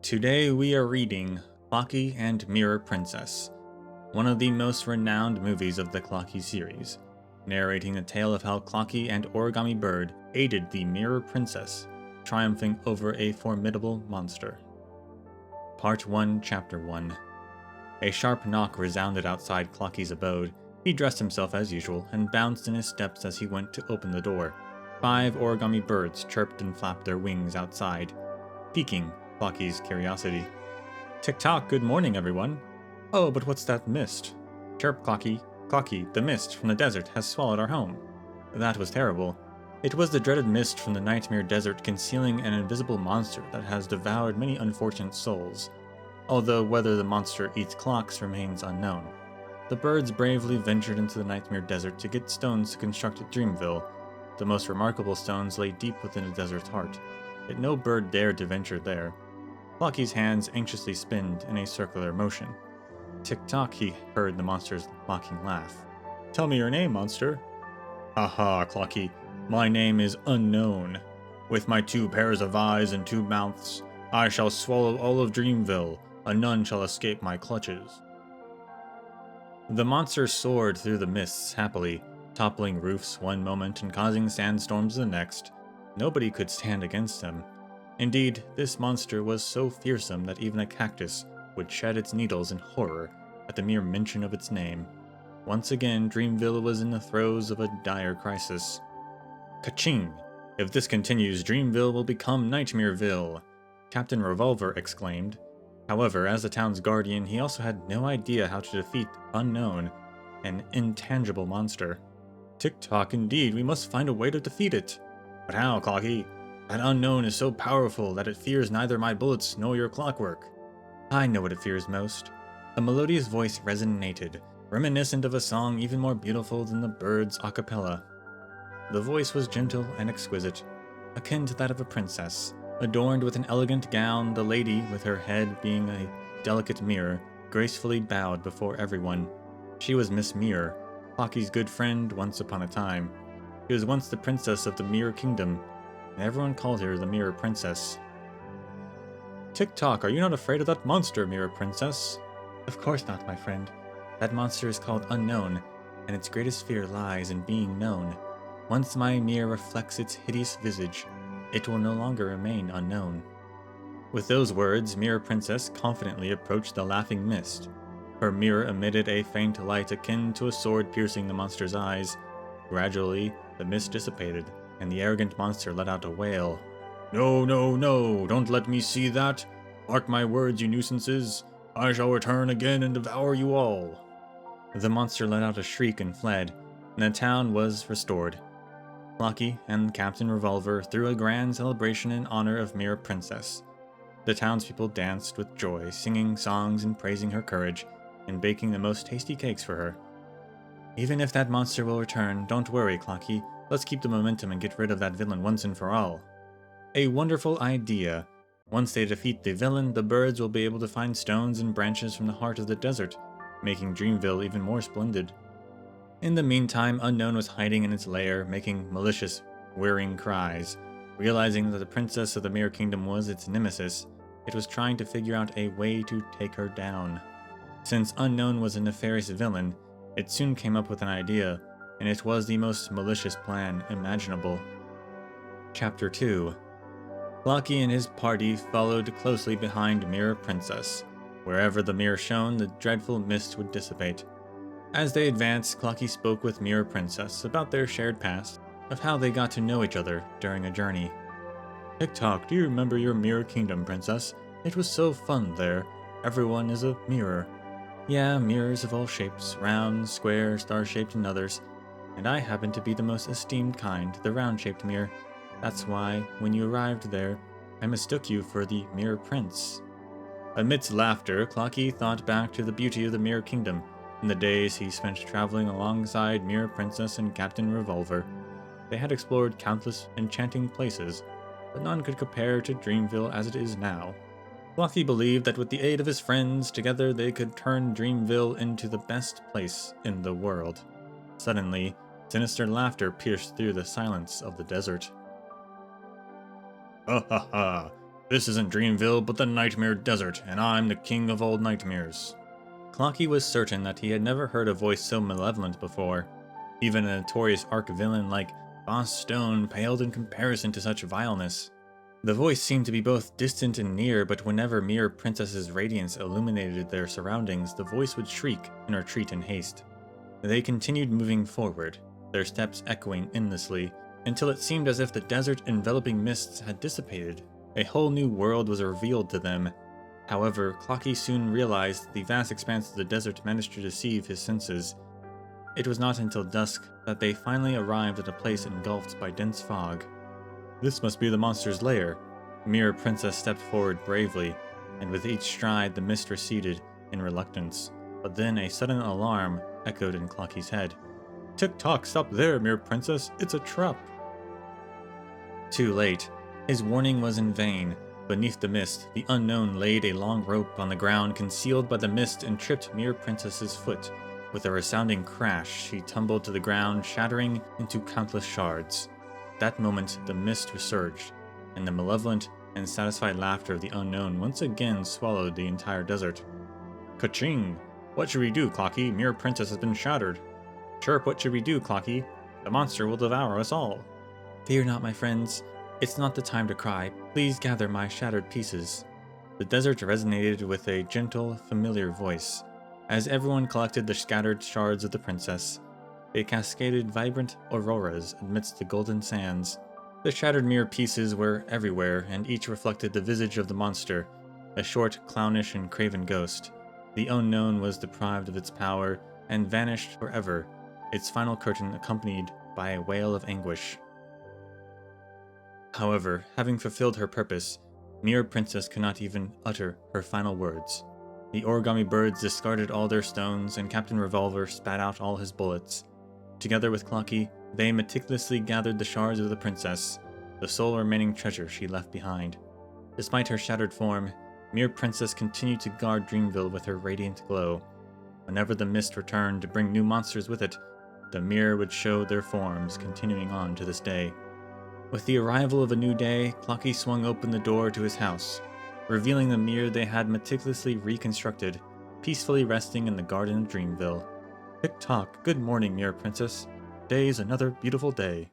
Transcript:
Today we are reading Clockie and Mirror Princess, one of the most renowned movies of the Clockie series, narrating the tale of how Clockie and Origami Bird aided the Mirror Princess, triumphing over a formidable monster. Part 1, Chapter 1. A sharp knock resounded outside Clockie's abode. He dressed himself as usual and bounced in his steps as he went to open the door. 5 origami birds chirped and flapped their wings outside, piquing Clockie's curiosity. "Tick-tock, good morning, everyone." "Oh, but what's that mist?" "Chirp, Clockie. Clockie, the mist from the desert has swallowed our home." That was terrible. It was the dreaded mist from the Nightmare Desert concealing an invisible monster that has devoured many unfortunate souls, although whether the monster eats clocks remains unknown. The birds bravely ventured into the Nightmare Desert to get stones to construct Dreamville. The most remarkable stones lay deep within the desert's heart, yet no bird dared to venture there. Clockie's hands anxiously spinned in a circular motion. Tick-tock, he heard the monster's mocking laugh. "Tell me your name, monster." "Ha-ha, Clockie. My name is Unknown. With my 2 pairs of eyes and 2 mouths, I shall swallow all of Dreamville, and none shall escape my clutches." The monster soared through the mists happily, toppling roofs one moment and causing sandstorms the next. Nobody could stand against him. Indeed, this monster was so fearsome that even a cactus would shed its needles in horror at the mere mention of its name. Once again, Dreamville was in the throes of a dire crisis. Ka-ching! If this continues, Dreamville will become Nightmareville, Captain Revolver exclaimed. However, as the town's guardian, he also had no idea how to defeat Unknown, an intangible monster. "Tick-tock, indeed, we must find a way to defeat it." "But how, Clockie? That Unknown is so powerful that it fears neither my bullets nor your clockwork." "I know what it fears most." A melodious voice resonated, reminiscent of a song even more beautiful than the birds' a cappella. The voice was gentle and exquisite, akin to that of a princess. Adorned with an elegant gown, the lady, with her head being a delicate mirror, gracefully bowed before everyone. She was Miss Mirror, Clockie's good friend once upon a time. She was once the princess of the Mirror Kingdom, and everyone called her the Mirror Princess. "Tick-tock, are you not afraid of that monster, Mirror Princess?" "Of course not, my friend. That monster is called Unknown, and its greatest fear lies in being known. Once my mirror reflects its hideous visage, it will no longer remain unknown." With those words, Mirror Princess confidently approached the laughing mist. Her mirror emitted a faint light akin to a sword piercing the monster's eyes. Gradually, the mist dissipated, and the arrogant monster let out a wail. "No, no, no! Don't let me see that! Mark my words, you nuisances! I shall return again and devour you all!" The monster let out a shriek and fled, and the town was restored. Clockie and Captain Revolver threw a grand celebration in honor of Mirror Princess. The townspeople danced with joy, singing songs and praising her courage, and baking the most tasty cakes for her. "Even if that monster will return, don't worry, Clockie. Let's keep the momentum and get rid of that villain once and for all." A wonderful idea. Once they defeat the villain, the birds will be able to find stones and branches from the heart of the desert, making Dreamville even more splendid. In the meantime, Unknown was hiding in its lair, making malicious, whirring cries. Realizing that the princess of the Mirror Kingdom was its nemesis, it was trying to figure out a way to take her down. Since Unknown was a nefarious villain, it soon came up with an idea, and it was the most malicious plan imaginable. Chapter 2. Clockie and his party followed closely behind Mirror Princess. Wherever the mirror shone, the dreadful mist would dissipate. As they advanced, Clockie spoke with Mirror Princess about their shared past, of how they got to know each other during a journey. "Tick-tock, do you remember your Mirror Kingdom, Princess? It was so fun there. Everyone is a mirror." "Yeah, mirrors of all shapes, round, square, star-shaped, and others. And I happen to be the most esteemed kind, the round-shaped mirror. That's why, when you arrived there, I mistook you for the Mirror Prince." Amidst laughter, Clockie thought back to the beauty of the Mirror Kingdom, and the days he spent traveling alongside Mirror Princess and Captain Revolver. They had explored countless enchanting places, but none could compare to Dreamville as it is now. Clockie believed that with the aid of his friends, together they could turn Dreamville into the best place in the world. Suddenly, sinister laughter pierced through the silence of the desert. "Ha ha ha! This isn't Dreamville, but the Nightmare Desert, and I'm the king of all nightmares. Clockie was certain that he had never heard a voice so malevolent before. Even a notorious arch-villain like Boss Stone paled in comparison to such vileness. The voice seemed to be both distant and near, but whenever Mirror Princess's radiance illuminated their surroundings, the voice would shriek and retreat in haste. They continued moving forward, their steps echoing endlessly, until it seemed as if the desert enveloping mists had dissipated. A whole new world was revealed to them. However, Clockie soon realized the vast expanse of the desert managed to deceive his senses. It was not until dusk that they finally arrived at a place engulfed by dense fog. This must be the monster's lair. Mirror Princess stepped forward bravely, and with each stride the mist receded in reluctance. But then a sudden alarm echoed in Clockie's head. "Tick-tock, stop there, Mirror Princess, it's a trap!" Too late. His warning was in vain. Beneath the mist, the unknown laid a long rope on the ground concealed by the mist and tripped Mirror Princess's foot. With a resounding crash, she tumbled to the ground, shattering into countless shards. At that moment, the mist resurged, and the malevolent and satisfied laughter of the unknown once again swallowed the entire desert. Ka-ching! What should we do, Clockie? Mirror Princess has been shattered. Chirp, what should we do, Clockie? The monster will devour us all. Fear not, my friends. It's not the time to cry. Please gather my shattered pieces. The desert resonated with a gentle, familiar voice. As everyone collected the scattered shards of the princess, they cascaded vibrant auroras amidst the golden sands. The shattered mirror pieces were everywhere, and each reflected the visage of the monster, a short, clownish, and craven ghost. The unknown was deprived of its power and vanished forever, its final curtain accompanied by a wail of anguish. However, having fulfilled her purpose, Mirror Princess could not even utter her final words. The origami birds discarded all their stones, and Captain Revolver spat out all his bullets. Together with Clockie, they meticulously gathered the shards of the princess, the sole remaining treasure she left behind. Despite her shattered form, Mirror Princess continued to guard Dreamville with her radiant glow. Whenever the mist returned to bring new monsters with it, the mirror would show their forms, continuing on to this day. With the arrival of a new day, Clockie swung open the door to his house, revealing the mirror they had meticulously reconstructed, peacefully resting in the garden of Dreamville. Tick-tock, good morning, Mirror Princess. Today's another beautiful day.